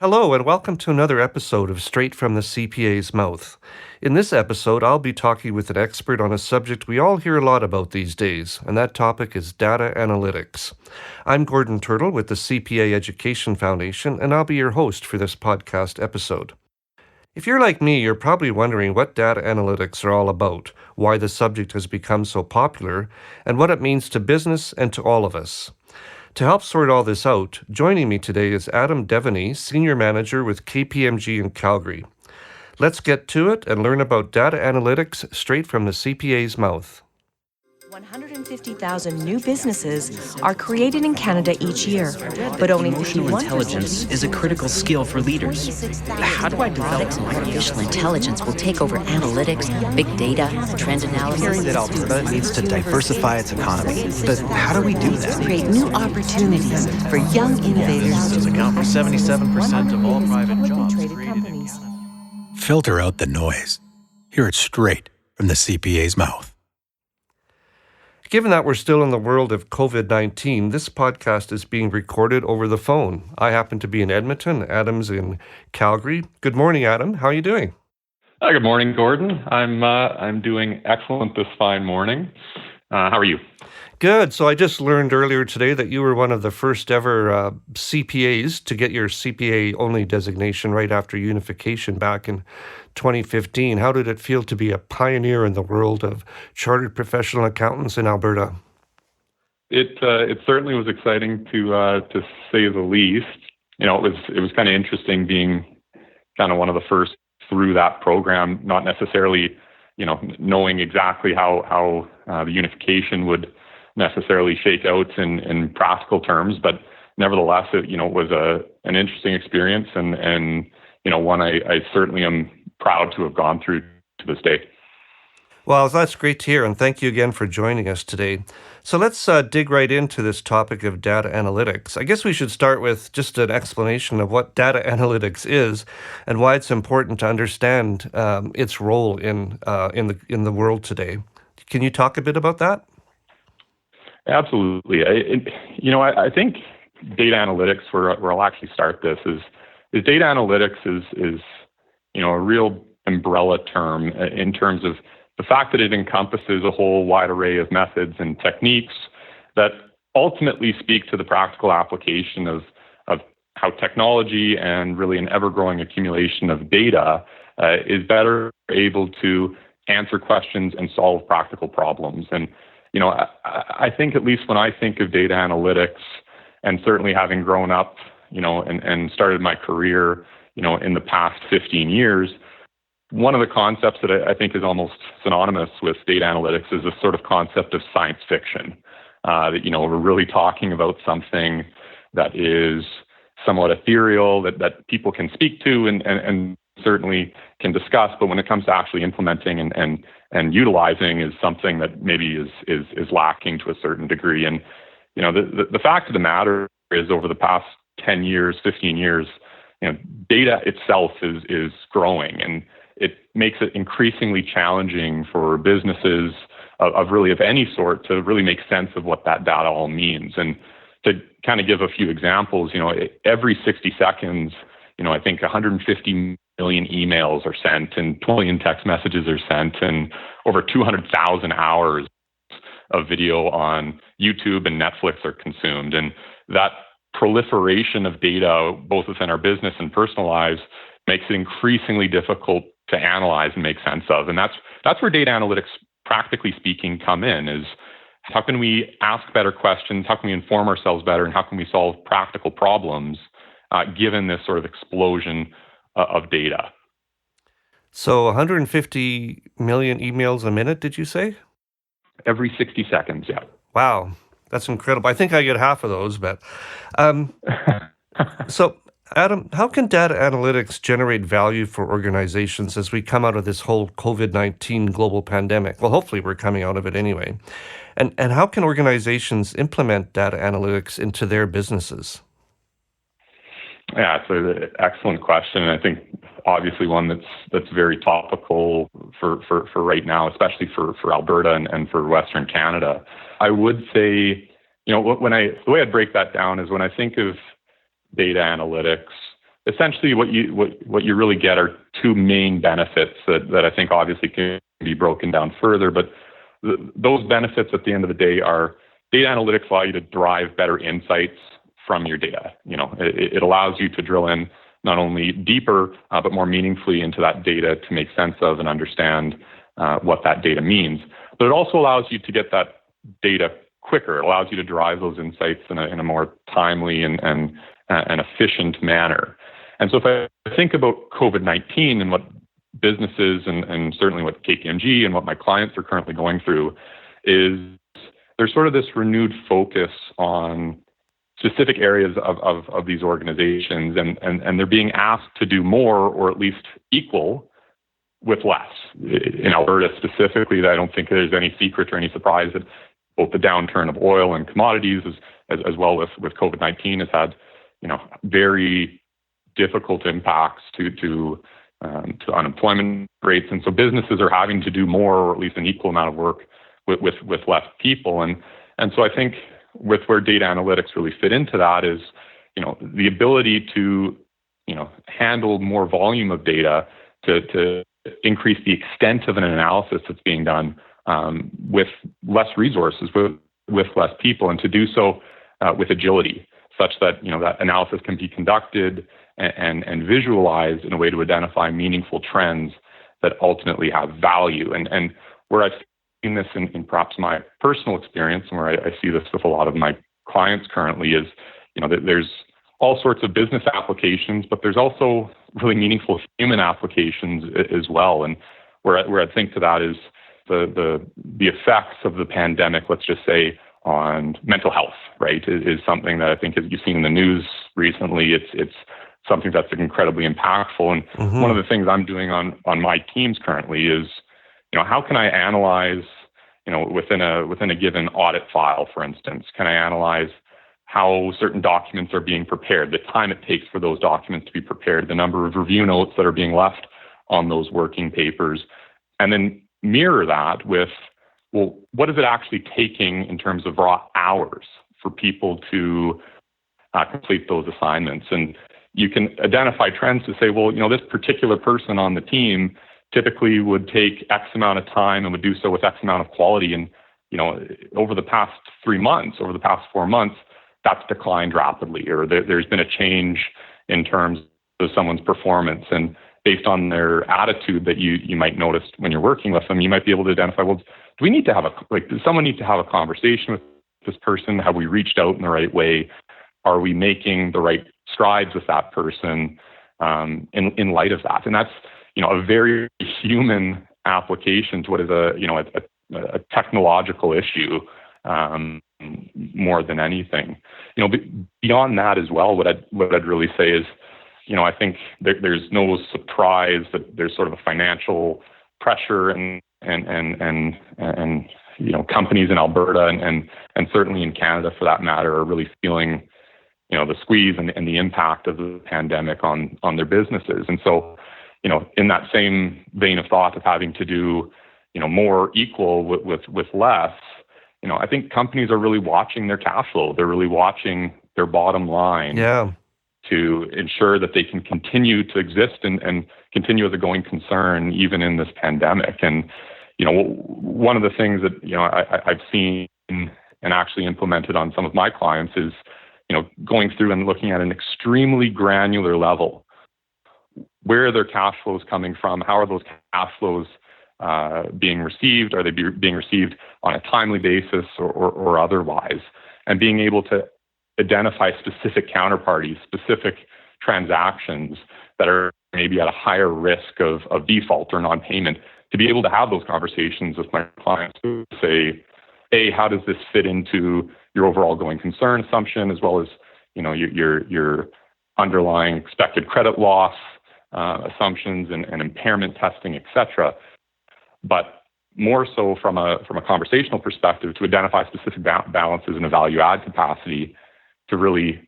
Hello, and welcome to another episode of Straight from the CPA's Mouth. In this episode, I'll be talking with an expert on a subject we all hear a lot about these days, and that topic is data analytics. I'm Gordon Turtle with the CPA Education Foundation, and I'll be your host for this podcast episode. If you're like me, you're probably wondering what data analytics are all about, why the subject has become so popular, and what it means to business and to all of us. To help sort all this out, joining me today is Devenny, Senior Manager with KPMG in Calgary. Let's get to it and learn about data analytics straight from the CPA's mouth. 150,000 new businesses are created in Canada each year, but only emotional intelligence is a critical skill for leaders. How do I develop artificial intelligence will take over analytics, big data, trend analysis? Hearing that Alberta needs to diversify its economy, but how do we do that? Create new opportunities for young innovators. Businesses account for 77% of all private jobs created in Canada. Filter out the noise. Hear it straight from the CPA's mouth. Given that we're still in the world of COVID-19, this podcast is being recorded over the phone. I happen to be in Edmonton, Adam's in Calgary. Good morning, Adam. How are you doing? Good morning, Gordon. I'm doing excellent this fine morning. How are you? Good. So I just learned earlier today that you were one of the first ever CPAs to get your CPA-only designation right after unification back in 2015. How did it feel to be a pioneer in the world of chartered professional accountants in Alberta? It certainly was exciting to say the least. You know, it was kind of interesting being kind of one of the first through that program, not necessarily, knowing exactly how the unification would necessarily shake out in practical terms, but nevertheless, it was an interesting experience and one I certainly am proud to have gone through to this day. Well, that's great to hear, and thank you again for joining us today. So let's dig right into this topic of data analytics. I guess we should start with just an explanation of what data analytics is and why it's important to understand its role in the world today. Can you talk a bit about that? Absolutely. I think data analytics, where I'll actually start this, is data analytics is a real umbrella term in terms of the fact that it encompasses a whole wide array of methods and techniques that ultimately speak to the practical application of how technology and really an ever-growing accumulation of data is better able to answer questions and solve practical problems. And I think, at least when I think of data analytics, and certainly having grown up, and started my career, in the past 15 years, one of the concepts that I think is almost synonymous with data analytics is this sort of concept of science fiction. That, we're really talking about something that is somewhat ethereal, that people can speak to and certainly can discuss, but when it comes to actually implementing and utilizing is something that maybe is lacking to a certain degree. And the fact of the matter is, over the past 10 years, 15 years, data itself is growing, and it makes it increasingly challenging for businesses of any sort to really make sense of what that data all means. And to kind of give a few examples, every 60 seconds, I think 150 million emails are sent and 2 million text messages are sent and over 200,000 hours of video on YouTube and Netflix are consumed. And that proliferation of data, both within our business and personal lives, makes it increasingly difficult to analyze and make sense of. And that's where data analytics, practically speaking, come in, is how can we ask better questions, how can we inform ourselves better, and how can we solve practical problems given this sort of explosion of data. So 150 million emails a minute, did you say? Every 60 seconds, yeah. Wow, that's incredible. I think I get half of those, but... So, Adam, how can data analytics generate value for organizations as we come out of this whole COVID-19 global pandemic? Well, hopefully we're coming out of it anyway. And how can organizations implement data analytics into their businesses? Yeah, it's an excellent question. And I think obviously one that's very topical for right now, especially for Alberta and for Western Canada. I would say, the way I'd break that down is when I think of data analytics, essentially what you really get are two main benefits that I think obviously can be broken down further. But those benefits at the end of the day are data analytics allow you to derive better insights from your data. It allows you to drill in not only deeper, but more meaningfully into that data to make sense of and understand what that data means. But it also allows you to get that data quicker. It allows you to derive those insights in a more timely and efficient manner. And so if I think about COVID-19 and what businesses and certainly what KPMG and what my clients are currently going through, is there's sort of this renewed focus on specific areas of these organizations, and they're being asked to do more or at least equal with less. In Alberta specifically, I don't think there's any secret or any surprise that both the downturn of oil and commodities as well with COVID-19 has had very difficult impacts to unemployment rates. And so businesses are having to do more or at least an equal amount of work with less people. And so I think with where data analytics really fit into that is, the ability to, handle more volume of data to increase the extent of an analysis that's being done with less resources, with less people, and to do so with agility, such that that analysis can be conducted and visualized in a way to identify meaningful trends that ultimately have value. And where I've seen this in perhaps my personal experience, and where I see this with a lot of my clients currently, is that there's all sorts of business applications, but there's also really meaningful human applications as well. And where I think to that is the effects of the pandemic, let's just say, on mental health, right, is something that I think, as you've seen in the news recently, it's something that's incredibly impactful. And one of the things I'm doing on my teams currently is, how can I analyze, within a given audit file, for instance, can I analyze how certain documents are being prepared, the time it takes for those documents to be prepared, the number of review notes that are being left on those working papers, and then mirror that with, well, what is it actually taking in terms of raw hours for people to complete those assignments? And you can identify trends to say, well, this particular person on the team typically would take X amount of time and would do so with X amount of quality. And, over the past 3 months, over the past 4 months, that's declined rapidly, or there's been a change in terms of someone's performance. And based on their attitude that you might notice when you're working with them, you might be able to identify, well, does someone need to have a conversation with this person? Have we reached out in the right way? Are we making the right strides with that person in light of that? And that's, a very human application to what is a technological issue more than anything. Beyond that as well, what I'd really say is, I think there's no surprise that there's sort of a financial pressure and companies in Alberta and certainly in Canada for that matter are really feeling the squeeze and the impact of the pandemic on their businesses. And so in that same vein of thought of having to do more equal with less, I think companies are really watching their cash flow. They're really watching their bottom line. Yeah. To ensure that they can continue to exist and continue as a going concern even in this pandemic. And one of the things that I've seen and actually implemented on some of my clients is going through and looking at an extremely granular level. Where are their cash flows coming from? How are those cash flows being received? Are they being received on a timely basis or otherwise? And being able to identify specific counterparties, specific transactions that are maybe at a higher risk of default or non-payment, to be able to have those conversations with my clients to say, A, how does this fit into your overall going concern assumption, as well as your underlying expected credit loss assumptions and impairment testing, et cetera. But more so from a conversational perspective, to identify specific balances in a value add capacity to really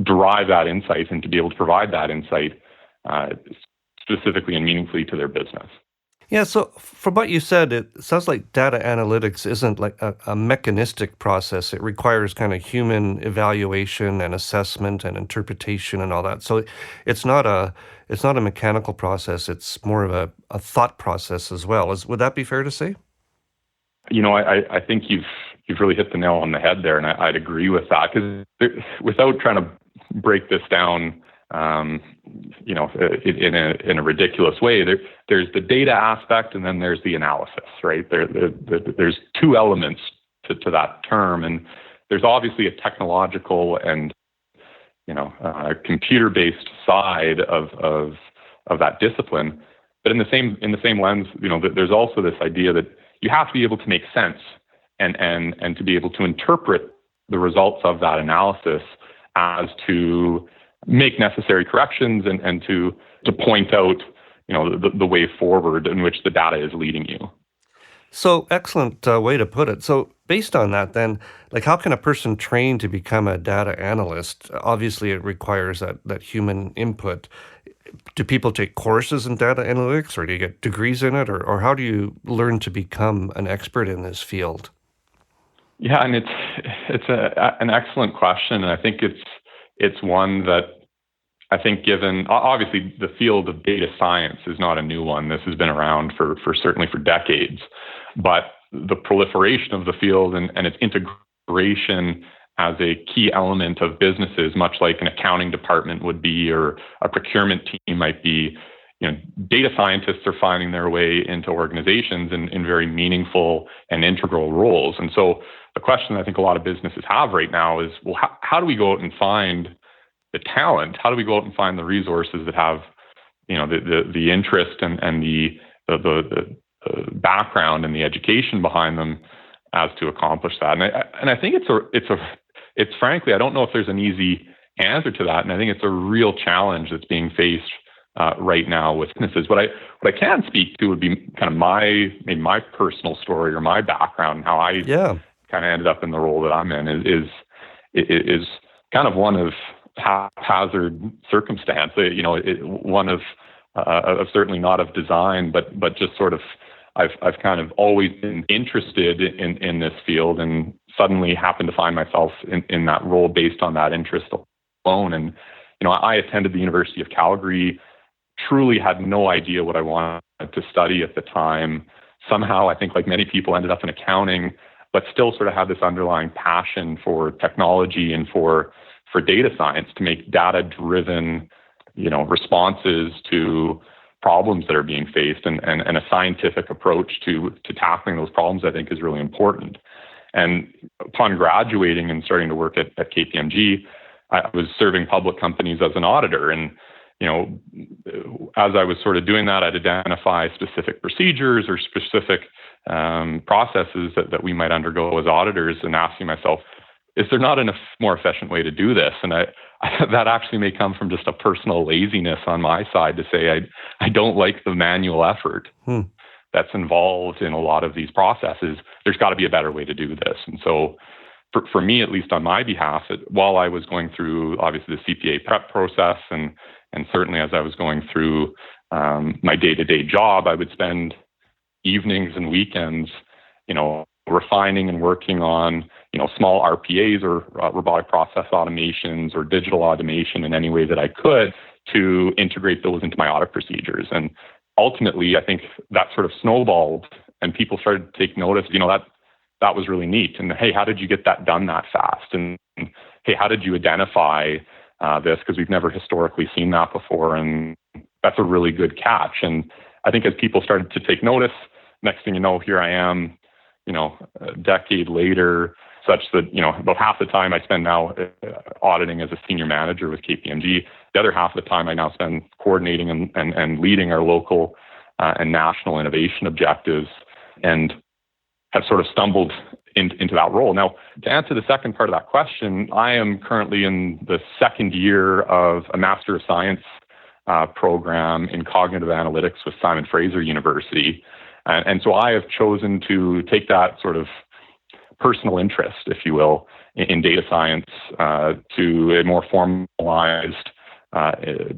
derive that insight and to be able to provide that insight specifically and meaningfully to their business. Yeah, so from what you said, it sounds like data analytics isn't like a mechanistic process. It requires kind of human evaluation and assessment and interpretation and all that. So it's not a it's not a mechanical process. It's more of a thought process as well. Would that be fair to say? I think you've really hit the nail on the head there, and I'd agree with that because without trying to break this down, in a ridiculous way, there's the data aspect, and then there's the analysis, right? There's two elements to that term, and there's obviously a technological and computer-based side of that discipline. But in the same lens, there's also this idea that you have to be able to make sense and to be able to interpret the results of that analysis as to make necessary corrections and to point out the way forward in which the data is leading you. So excellent way to put it. So based on that, then, like, how can a person train to become a data analyst? Obviously, it requires that human input. Do people take courses in data analytics, or do you get degrees in it, or how do you learn to become an expert in this field? Yeah, and it's an excellent question, and I think it's one that I think, given obviously the field of data science is not a new one. This has been around for certainly for decades, but the proliferation of the field and its integration as a key element of businesses, much like an accounting department would be or a procurement team might be, data scientists are finding their way into organizations in very meaningful and integral roles. And so the question I think a lot of businesses have right now is, well, how do we go out and find the talent? How do we go out and find the resources that have, the interest and the background and the education behind them as to accomplish that? And I think it's frankly, I don't know if there's an easy answer to that. And I think it's a real challenge that's being faced right now with businesses. What I can speak to would be kind of my personal story or my background, and how I kind of ended up in the role that I'm in is kind of one of haphazard circumstance. One of certainly not of design, but just sort of I've kind of always been interested in this field, and suddenly happened to find myself in that role based on that interest alone. And I attended the University of Calgary, truly had no idea what I wanted to study at the time. Somehow, I think, like many people, ended up in accounting, but still sort of had this underlying passion for technology and for data science, to make data-driven, responses to problems that are being faced, and a scientific approach to tackling those problems, I think, is really important. And upon graduating and starting to work at KPMG, I was serving public companies as an auditor. And, as I was sort of doing that, I'd identify specific procedures or specific processes that we might undergo as auditors, and asking myself, is there not a more efficient way to do this? And that actually may come from just a personal laziness on my side, to say I don't like the manual effort that's involved in a lot of these processes. There's got to be a better way to do this. And so for me, at least on my behalf, while I was going through obviously the CPA prep process, and certainly as I was going through my day-to-day job, I would spend evenings and weekends, refining and working on, small RPAs or robotic process automations or digital automation in any way that I could, to integrate those into my audit procedures. And ultimately, I think that sort of snowballed, and people started to take notice, that was really neat. And hey, how did you get that done that fast? And hey, how did you identify this? Because we've never historically seen that before. And that's a really good catch. And I think as people started to take notice, next thing you know, here I am, a decade later, such that, about half the time I spend now auditing as a senior manager with KPMG. The other half of the time I now spend coordinating and leading our local and national innovation objectives, and have sort of stumbled into that role. Now, to answer the second part of that question, I am currently in the second year of a Master of Science program in cognitive analytics with Simon Fraser University. And so I have chosen to take that sort of personal interest, if you will, in data science to a more formalized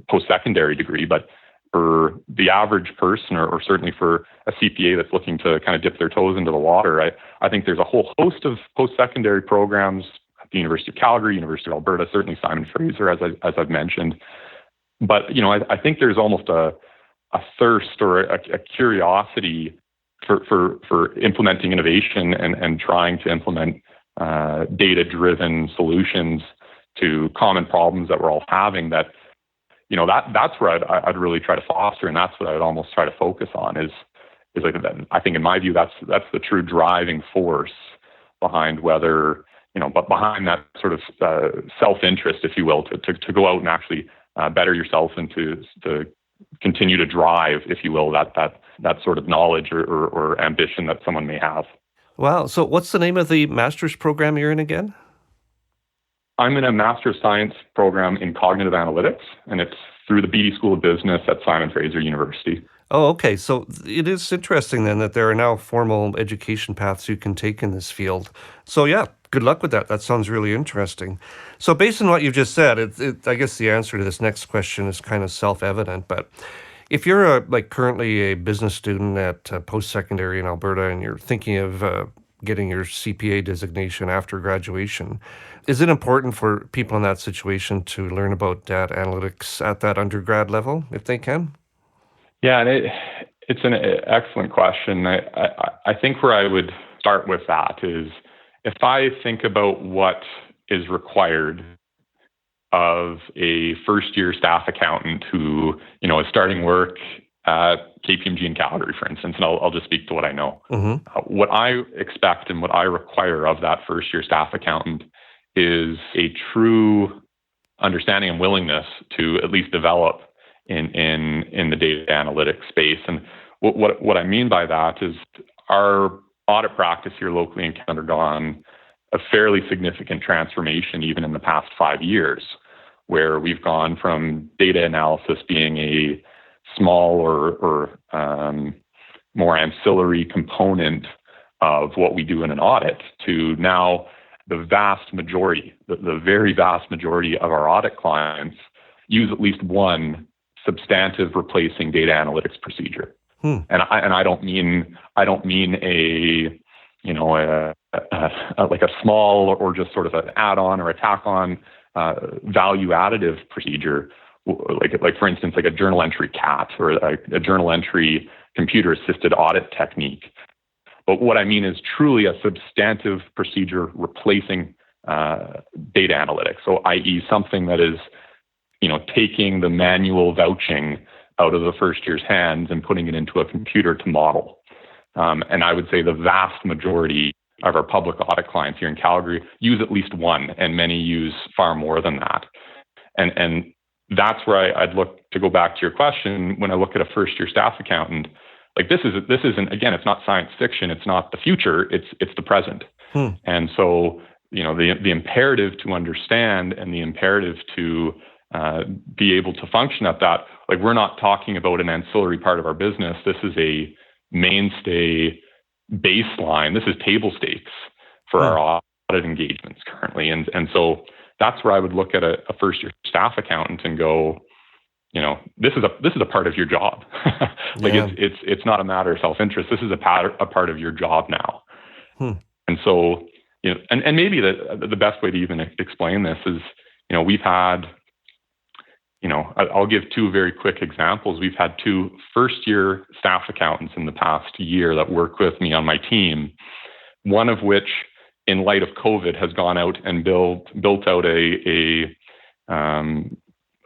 post-secondary degree. But for the average person, or certainly for a CPA that's looking to kind of dip their toes into the water, I think there's a whole host of post-secondary programs at the University of Calgary, University of Alberta, certainly Simon Fraser, as I've mentioned. But I think there's almost a thirst or a curiosity for implementing innovation and trying to implement data-driven solutions to common problems that we're all having. That's where I'd really try to foster, and that's what I would almost try to focus on. Is like that. I think, in my view, that's the true driving force behind whether but behind that sort of self-interest, if you will, to go out and actually better yourself and to continue to drive, if you will, that sort of knowledge or ambition that someone may have. Wow. So what's the name of the master's program you're in again? I'm in a Master of Science program in Cognitive Analytics, and it's through the Beatty School of Business at Simon Fraser University. Oh, okay. So it is interesting then that there are now formal education paths you can take in this field. So yeah, good luck with that. That sounds really interesting. So based on what you've just said, I guess the answer to this next question is kind of self-evident, but if you're currently a business student at post-secondary in Alberta and you're thinking of getting your CPA designation after graduation, is it important for people in that situation to learn about data analytics at that undergrad level, if they can? Yeah, and it's an excellent question. I think where I would start with that is, if I think about what is required of a first-year staff accountant who is starting work at KPMG in Calgary, for instance, and I'll just speak to what I know. Mm-hmm. What I expect and what I require of that first-year staff accountant is a true understanding and willingness to at least develop in the data analytics space. And what I mean by that is our audit practice here locally has undergone a fairly significant transformation even in the past 5 years, where we've gone from data analysis being a small or more ancillary component of what we do in an audit to now the vast majority, the very vast majority of our audit clients use at least one substantive replacing data analytics procedure. And I don't mean a like a small or just sort of an add-on or a tack-on value additive procedure, like for instance, like a journal entry CAT or a journal entry computer-assisted audit technique. But what I mean is truly a substantive procedure replacing data analytics. So, i.e., something that is, taking the manual vouching out of the first year's hands and putting it into a computer to model. And I would say the vast majority of our public audit clients here in Calgary use at least one, and many use far more than that. And that's where I'd look to go back to your question. When I look at a first-year staff accountant, like this isn't again, it's not science fiction. It's not the future. It's the present. And so the imperative to understand and the imperative to be able to function at that. Like, we're not talking about an ancillary part of our business. This is a mainstay baseline. This is table stakes for our audit engagements currently. And so that's where I would look at a first-year staff accountant and go, this is a part of your job. It's not a matter of self-interest. This is a part of your job now. And so, and maybe the best way to even explain this is, we've had, I'll give two very quick examples. We've had two first-year staff accountants in the past year that work with me on my team, one of which, in light of COVID, has gone out and built out a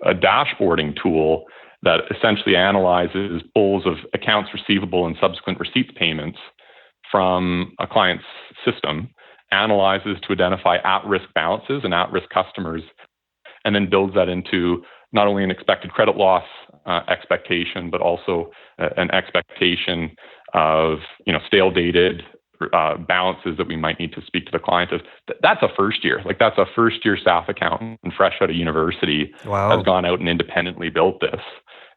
dashboarding tool that essentially analyzes pulls of accounts receivable and subsequent receipts payments from a client's system, analyzes to identify at-risk balances and at-risk customers, and then builds that into not only an expected credit loss expectation, but also an expectation of stale dated balances that we might need to speak to the client of. That's a first year. Like, that's a first year staff accountant fresh out of university. Wow. Has gone out and independently built this.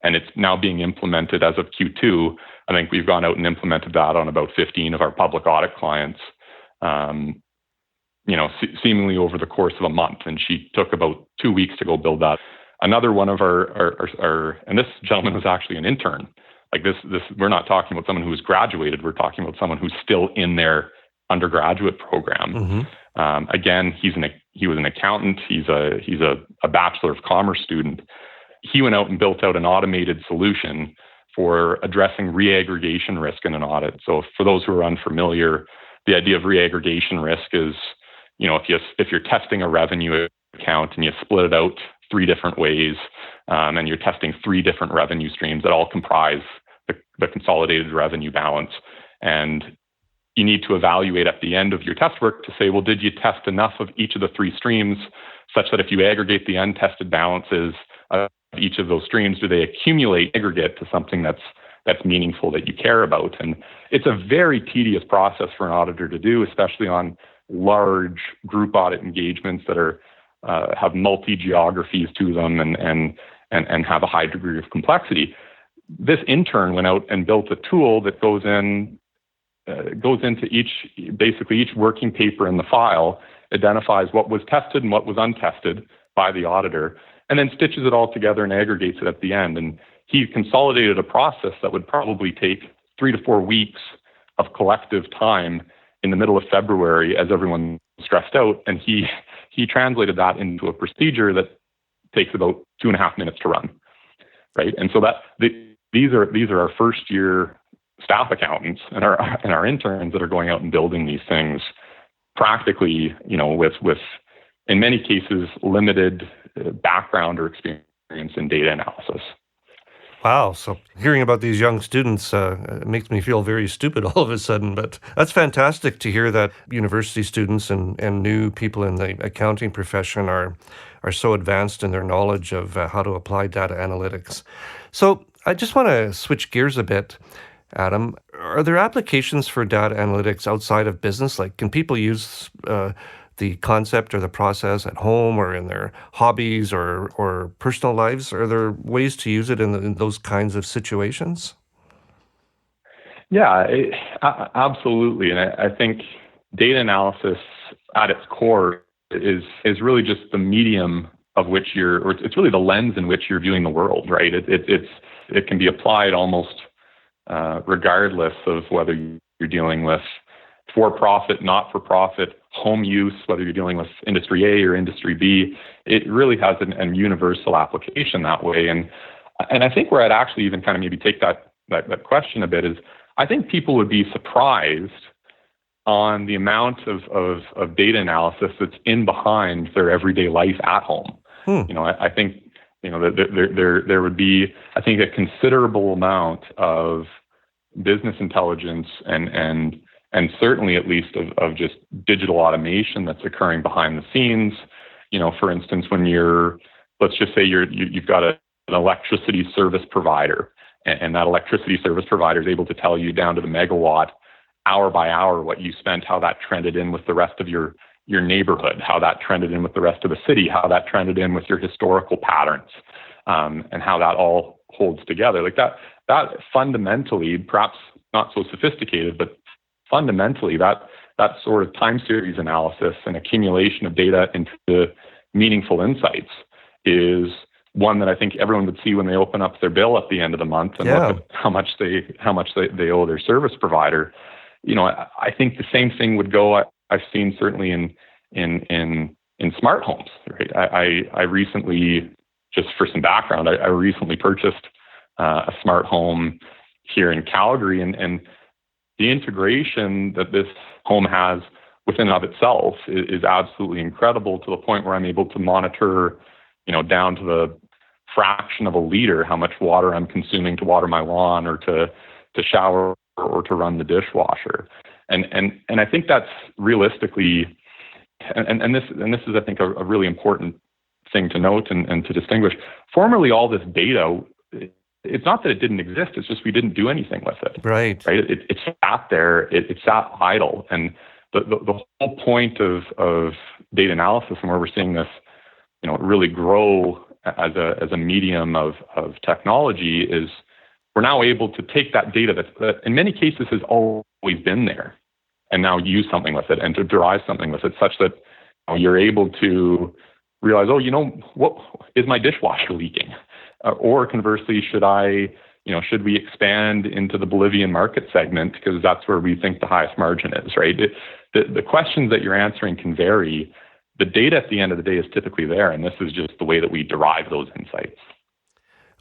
And it's now being implemented as of Q2. I think we've gone out and implemented that on about 15 of our public audit clients, seemingly over the course of a month. And she took about 2 weeks to go build that another one of our and this gentleman was actually an intern. Like this, we're not talking about someone who's graduated. We're talking about someone who's still in their undergraduate program. Again, he was an accountant. He's a Bachelor of Commerce student. He went out and built out an automated solution for addressing reaggregation risk in an audit. So for those who are unfamiliar, the idea of reaggregation risk is, if you're testing a revenue account and you split it out 3 different ways, and you're testing 3 different revenue streams that all comprise the consolidated revenue balance, and you need to evaluate at the end of your test work to say, well, did you test enough of each of the 3 streams such that if you aggregate the untested balances of each of those streams, do they accumulate aggregate to something that's meaningful that you care about? And it's a very tedious process for an auditor to do, especially on large group audit engagements that are have multi-geographies to them and have a high degree of complexity. This intern went out and built a tool that goes into each working paper in the file, identifies what was tested and what was untested by the auditor, and then stitches it all together and aggregates it at the end. And he consolidated a process that would probably take 3 to 4 weeks of collective time in the middle of February as everyone stressed out. And he translated that into a procedure that takes about 2.5 minutes to run, right? And so these are our first year staff accountants and our interns that are going out and building these things practically, with in many cases limited background or experience in data analysis. Wow. So hearing about these young students makes me feel very stupid all of a sudden, but that's fantastic to hear that university students and new people in the accounting profession are so advanced in their knowledge of how to apply data analytics. So I just want to switch gears a bit, Adam. Are there applications for data analytics outside of business? Like, can people use the concept or the process at home or in their hobbies or personal lives? Are there ways to use it in those kinds of situations? Yeah, absolutely. And I think data analysis at its core is really just the medium of which it's really the lens in which you're viewing the world, right? It can be applied almost regardless of whether you're dealing with for-profit, not-for-profit, home use, whether you're dealing with industry A or industry B. It really has a universal application that way. And I think where I'd actually even kind of maybe take that question a bit is, I think people would be surprised on the amount of data analysis that's in behind their everyday life at home. I think that there would be, I think, a considerable amount of business intelligence and certainly at least of just digital automation that's occurring behind the scenes. For instance, when let's just say you've got an electricity service provider, and that electricity service provider is able to tell you down to the megawatt, hour by hour, what you spent, how that trended in with the rest of your neighborhood, how that trended in with the rest of the city, how that trended in with your historical patterns, and how that all holds together. Like that fundamentally, perhaps not so sophisticated, but fundamentally, that sort of time series analysis and accumulation of data into meaningful insights is one that I think everyone would see when they open up their bill at the end of the month and look at how much they owe their service provider. I think the same thing would go. I've seen certainly in smart homes. Right. I recently, just for some background, I recently purchased a smart home here in Calgary, and the integration that this home has within and of itself is absolutely incredible, to the point where I'm able to monitor, down to the fraction of a liter, how much water I'm consuming to water my lawn or to shower or to run the dishwasher. And I think that's realistically, and this is, I think, a really important thing to note and to distinguish. Formerly, all this data, it's not that it didn't exist, it's just we didn't do anything with it. Right. It sat there, it sat idle. And the whole point of data analysis, and where we're seeing this, really grow as a medium of technology, is we're now able to take that data that in many cases has always been there, and now use something with it and to derive something with it, such that you're able to realize, oh, what is my dishwasher leaking? Or conversely, should we expand into the Bolivian market segment because that's where we think the highest margin is, right? The questions that you're answering can vary. The data at the end of the day is typically there, and this is just the way that we derive those insights.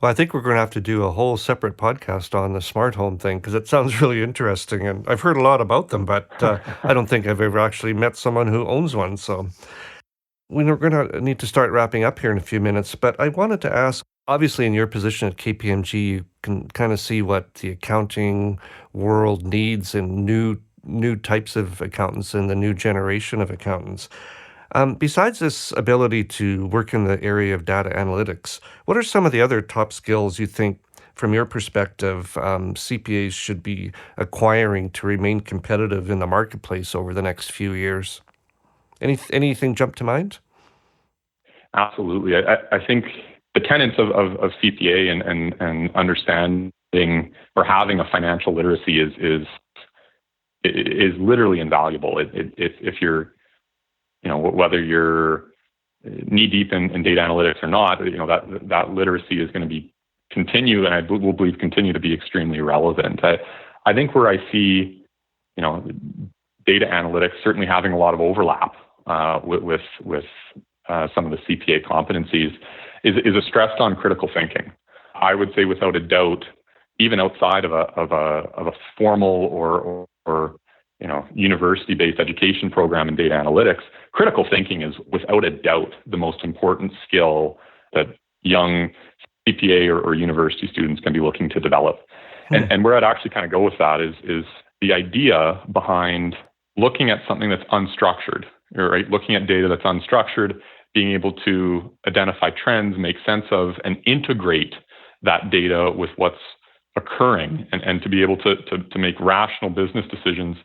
Well, I think we're going to have to do a whole separate podcast on the smart home thing because it sounds really interesting, and I've heard a lot about them, but I don't think I've ever actually met someone who owns one. So we're going to need to start wrapping up here in a few minutes, but I wanted to ask, obviously in your position at KPMG, you can kind of see what the accounting world needs and new types of accountants and the new generation of accountants. Besides this ability to work in the area of data analytics, what are some of the other top skills you think, from your perspective, CPAs should be acquiring to remain competitive in the marketplace over the next few years? Anything jump to mind? Absolutely. I think the tenets of CPA and understanding or having a financial literacy is literally invaluable. If you're, whether you're knee deep in data analytics or not, that literacy is going to continue, and I will believe continue to be extremely relevant. I think where I see, data analytics certainly having a lot of overlap with some of the CPA competencies is a stress on critical thinking. I would say without a doubt, even outside of a formal or university-based education program in data analytics, critical thinking is without a doubt the most important skill that young CPA or university students can be looking to develop. And where I'd actually kind of go with that is the idea behind looking at something that's unstructured, right? Looking at data that's unstructured, being able to identify trends, make sense of, and integrate that data with what's occurring, and to be able to make rational business decisions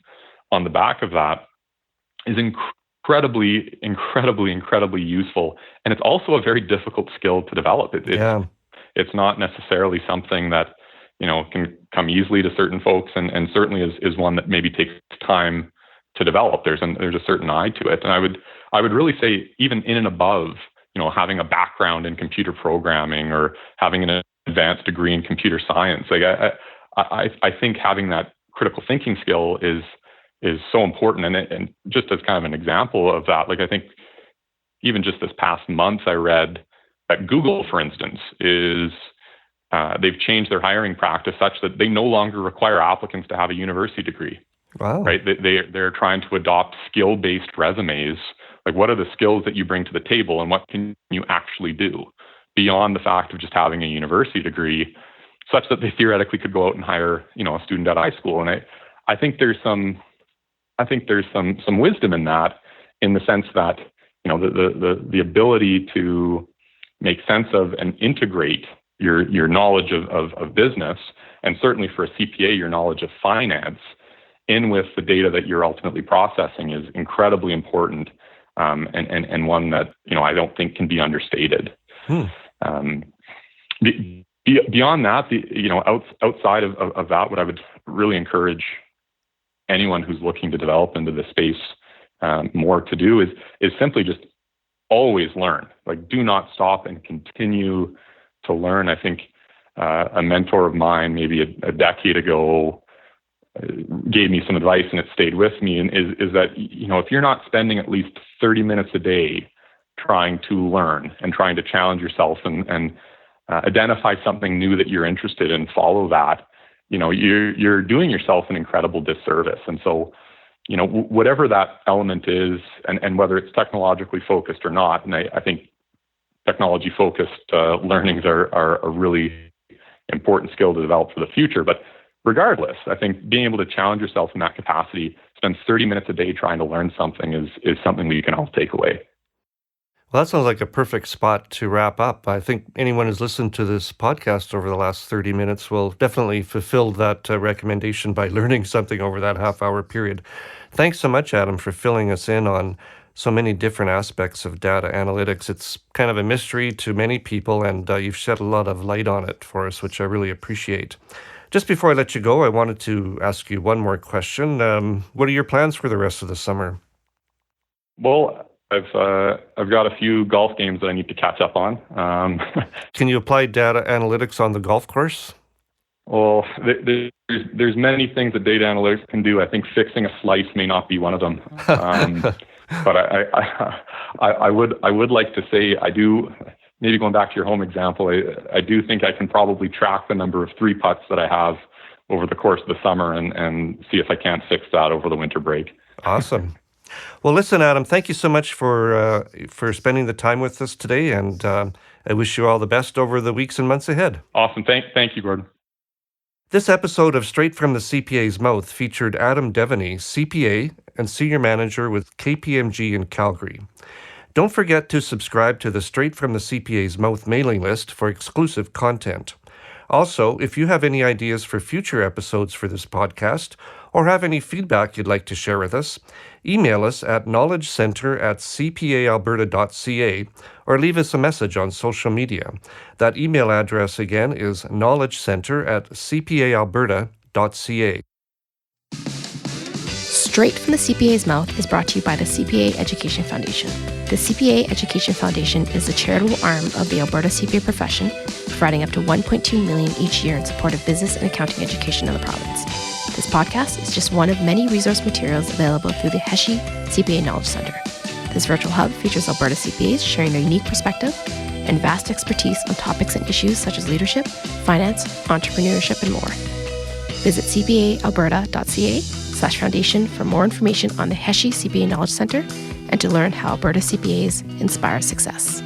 on the back of that is incredibly useful. And it's also a very difficult skill to develop. It's not necessarily something that, can come easily to certain folks, and certainly is one that maybe takes time to develop. There's a certain eye to it. And I would really say, even in and above, having a background in computer programming or having an advanced degree in computer science, like I think having that critical thinking skill is so important. And just as kind of an example of that, like I think even just this past month, I read that Google, for instance, they've changed their hiring practice such that they no longer require applicants to have a university degree. Wow. Right? They're trying to adopt skill-based resumes. Like, what are the skills that you bring to the table, and what can you actually do beyond the fact of just having a university degree, such that they theoretically could go out and hire, a student at high school. And I think there's some wisdom in that, in the sense that, the ability to make sense of and integrate your knowledge of business, and certainly for a CPA, your knowledge of finance, in with the data that you're ultimately processing is incredibly important, and one that I don't think can be understated. Beyond that, outside of that, what I would really encourage anyone who's looking to develop into this space more to do is simply just always learn. Like, do not stop and continue to learn. I think a mentor of mine, maybe a decade ago, gave me some advice, and it stayed with me, and is that, if you're not spending at least 30 minutes a day trying to learn and trying to challenge yourself and identify something new that you're interested in, follow that, you're doing yourself an incredible disservice. And so, whatever that element is, and whether it's technologically focused or not, and I think technology focused learnings are a really important skill to develop for the future. But regardless, I think being able to challenge yourself in that capacity, spend 30 minutes a day trying to learn something is something that you can all take away. Well, that sounds like a perfect spot to wrap up. I think anyone who's listened to this podcast over the last 30 minutes will definitely fulfill that recommendation by learning something over that half-hour period. Thanks so much, Adam, for filling us in on so many different aspects of data analytics. It's kind of a mystery to many people, and you've shed a lot of light on it for us, which I really appreciate. Just before I let you go, I wanted to ask you one more question. What are your plans for the rest of the summer? Well, I've got a few golf games that I need to catch up on. Can you apply data analytics on the golf course? Well, there's many things that data analytics can do. I think fixing a slice may not be one of them. But I would like to say I do. Maybe going back to your home example, I do think I can probably track the number of 3 putts that I have over the course of the summer and see if I can't fix that over the winter break. Awesome. Well, listen, Adam, thank you so much for spending the time with us today, and I wish you all the best over the weeks and months ahead. Awesome. Thank you, Gordon. This episode of Straight from the CPA's Mouth featured Adam Devenny, CPA and Senior Manager with KPMG in Calgary. Don't forget to subscribe to the Straight from the CPA's Mouth mailing list for exclusive content. Also, if you have any ideas for future episodes for this podcast or have any feedback you'd like to share with us, email us at knowledgecenter@cpaalberta.ca or leave us a message on social media. That email address again is knowledgecenter@cpaalberta.ca. Straight from the CPA's Mouth is brought to you by the CPA Education Foundation. The CPA Education Foundation is the charitable arm of the Alberta CPA profession, providing up to $1.2 million each year in support of business and accounting education in the province. This podcast is just one of many resource materials available through the HESHI CPA Knowledge Center. This virtual hub features Alberta CPAs sharing their unique perspective and vast expertise on topics and issues such as leadership, finance, entrepreneurship, and more. Visit cpaalberta.ca/foundation for more information on the HESHI CPA Knowledge Center and to learn how Alberta CPAs inspire success.